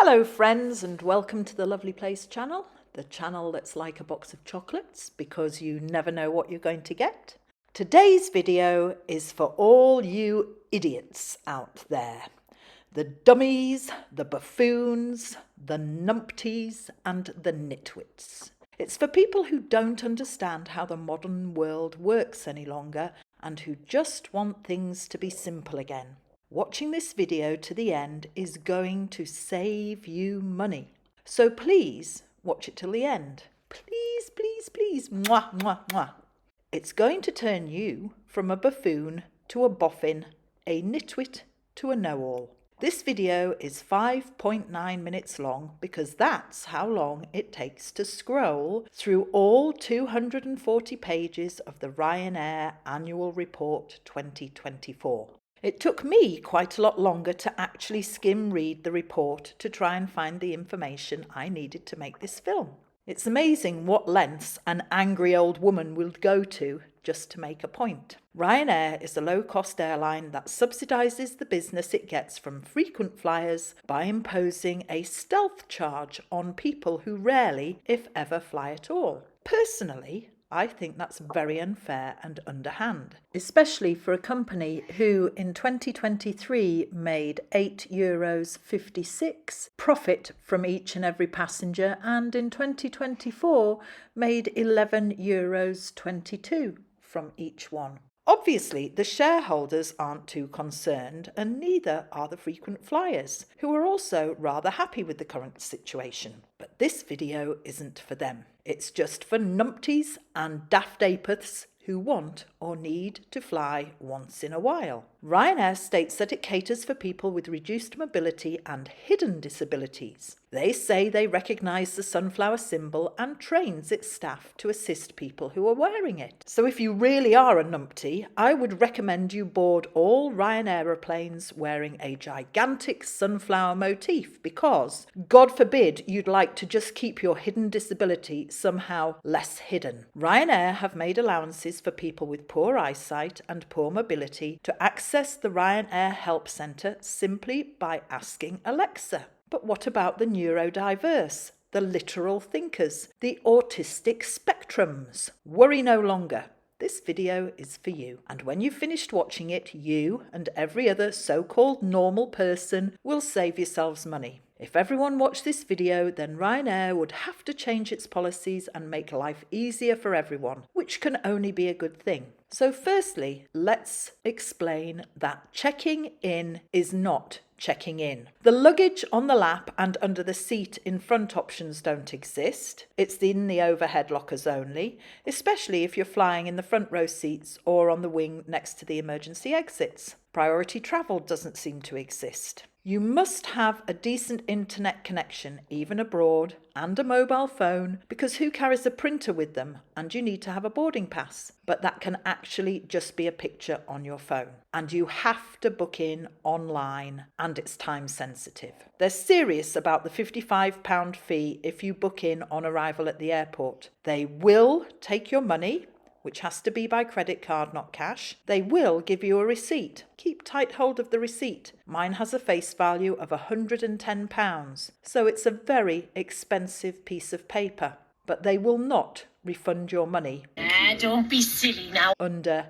Hello friends, and welcome to the Lovely Place channel, the channel that's like a box of chocolates because you never know what you're going to get. Today's video is for all you idiots out there. The dummies, the buffoons, the numpties and the nitwits. It's for people who don't understand how the modern world works any longer and who just want things to be simple again. Watching this video to the end is going to save you money. So please watch it till the end. Please, please, please. Mwah, mwah, mwah. It's going to turn you from a buffoon to a boffin, a nitwit to a know-all. This video is 5.9 minutes long because that's how long it takes to scroll through all 240 pages of the Ryanair Annual Report 2024. It took me quite a lot longer to actually skim read the report to try and find the information I needed to make this film. It's amazing what lengths an angry old woman will go to just to make a point. Ryanair is a low-cost airline that subsidises the business it gets from frequent flyers by imposing a stealth charge on people who rarely, if ever, fly at all. Personally, I think that's very unfair and underhand, especially for a company who in 2023 made €8.56 profit from each and every passenger and in 2024 made €11.22 from each one. Obviously, the shareholders aren't too concerned, and neither are the frequent flyers, who are also rather happy with the current situation. But this video isn't for them. It's just for numpties and daft apeths who want or need to fly once in a while. Ryanair states that it caters for people with reduced mobility and hidden disabilities. They say they recognise the sunflower symbol and trains its staff to assist people who are wearing it. So if you really are a numpty, I would recommend you board all Ryanair aeroplanes wearing a gigantic sunflower motif because, God forbid, you'd like to just keep your hidden disability somehow less hidden. Ryanair have made allowances for people with poor eyesight and poor mobility to access the Ryanair Help Centre simply by asking Alexa. But what about the neurodiverse, the literal thinkers, the autistic spectrums? Worry no longer. This video is for you. And when you've finished watching it, you and every other so-called normal person will save yourselves money. If everyone watched this video, then Ryanair would have to change its policies and make life easier for everyone, which can only be a good thing. So firstly, let's explain that checking in is not checking in. The luggage on the lap and under the seat in front options don't exist. It's in the overhead lockers only, especially if you're flying in the front row seats or on the wing next to the emergency exits. Priority travel doesn't seem to exist. You must have a decent internet connection, even abroad, and a mobile phone, because who carries a printer with them? And you need to have a boarding pass. But that can actually just be a picture on your phone. And you have to book in online, and it's time sensitive. They're serious about the £55 fee if you book in on arrival at the airport. They will take your money, which has to be by credit card, not cash. They will give you a receipt. Keep tight hold of the receipt. Mine has a face value of £110, so it's a very expensive piece of paper. But they will not refund your money. Don't be silly now. Under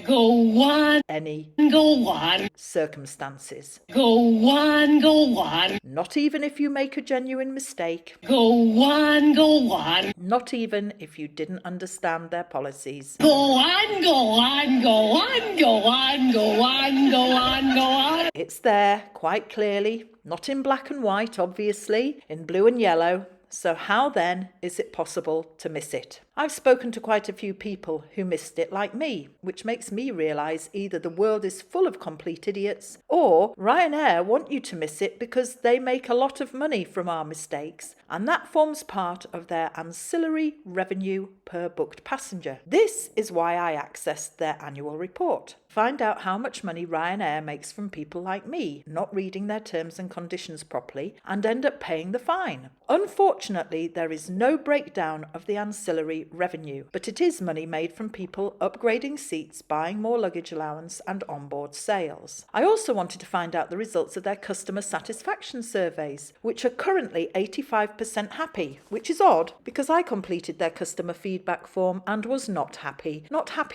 Go on. any Go on. circumstances. Go on. Go on. Not even if you make a genuine mistake. Go on. Go on. Not even if you didn't understand their policies. Go on. Go on. Go on. Go on. Go on. Go on. Go on. It's there quite clearly, not in black and white, obviously, in blue and yellow. So how then is it possible to miss it? I've spoken to quite a few people who missed it like me, which makes me realise either the world is full of complete idiots or Ryanair want you to miss it because they make a lot of money from our mistakes and that forms part of their ancillary revenue per booked passenger. This is why I accessed their annual report. Find out how much money Ryanair makes from people like me, not reading their terms and conditions properly and end up paying the fine. Unfortunately, there is no breakdown of the ancillary ancillary revenue, but it is money made from people upgrading seats, buying more luggage allowance and onboard sales. I also wanted to find out the results of their customer satisfaction surveys, which are currently 85% happy, which is odd because I completed their customer feedback form and was not happy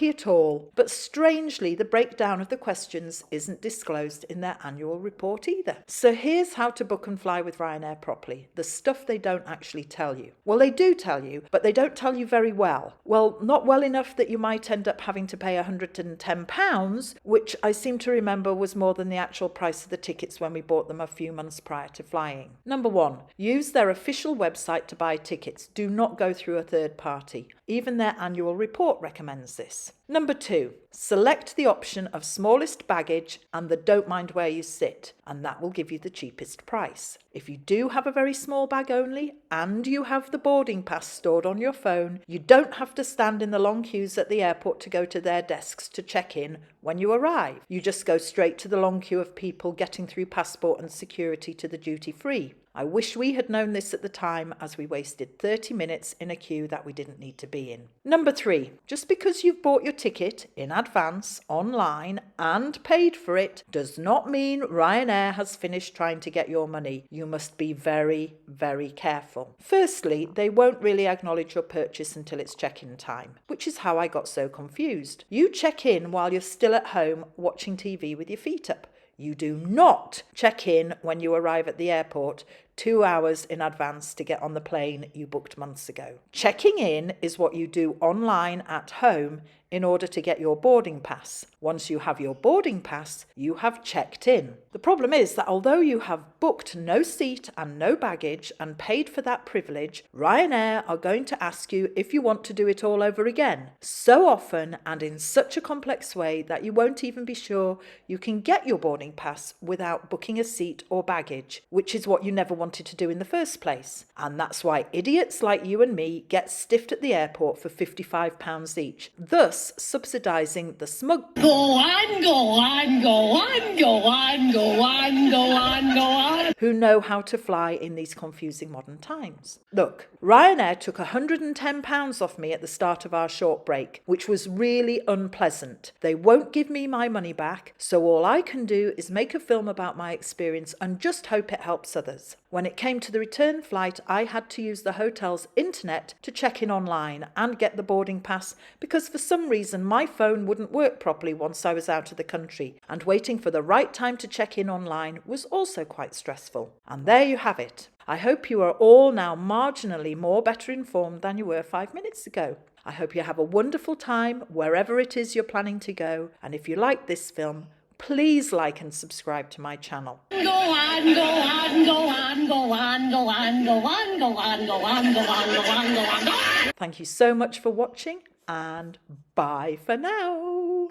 at all. But strangely, the breakdown of the questions isn't disclosed in their annual report either. So here's how to book and fly with Ryanair properly, the stuff they don't actually tell you. Well, they do tell you, but they don't tell you very well. Well, not well enough that you might end up having to pay £110, which I seem to remember was more than the actual price of the tickets when we bought them a few months prior to flying. Number 1, use their official website to buy tickets. Do not go through a third party. Even their annual report recommends this. Number 2, select the option of smallest baggage and the don't mind where you sit, and that will give you the cheapest price. If you do have a very small bag only and you have the boarding pass stored on your phone, you don't have to stand in the long queues at the airport to go to their desks to check in when you arrive. You just go straight to the long queue of people getting through passport and security to the duty free. I wish we had known this at the time, as we wasted 30 minutes in a queue that we didn't need to be in. Number 3, just because you've bought your ticket in advance, online, and paid for it, does not mean Ryanair has finished trying to get your money. You must be very, very careful. Firstly, they won't really acknowledge your purchase until it's check-in time, which is how I got so confused. You check in while you're still at home watching TV with your feet up. You do not check in when you arrive at the airport 2 hours in advance to get on the plane you booked months ago. Checking in is what you do online at home in order to get your boarding pass. Once you have your boarding pass, you have checked in. The problem is that although you have booked no seat and no baggage and paid for that privilege, Ryanair are going to ask you if you want to do it all over again, so often and in such a complex way that you won't even be sure you can get your boarding pass without booking a seat or baggage, which is what you never wanted to do in the first place. And that's why idiots like you and me get stiffed at the airport for £55 each, thus subsidising the smug Go on, go on, go on, go on, go on, go on, go on. who know how to fly in these confusing modern times. Look, Ryanair took £110 off me at the start of our short break, which was really unpleasant. They won't give me my money back, so all I can do is make a film about my experience and just hope it helps others. When it came to the return flight, I had to use the hotel's internet to check in online and get the boarding pass because for some reason my phone wouldn't work properly once I was out of the country, and waiting for the right time to check in online was also quite stressful. And there you have it. I hope you are all now marginally more better informed than you were 5 minutes ago. I hope you have a wonderful time wherever it is you're planning to go, and if you like this film, please like and subscribe to my channel. Go on, go on, go on, go on, go on, go on, go on, go on, go on, go on, go on, go on. Thank you so much for watching, and bye for now.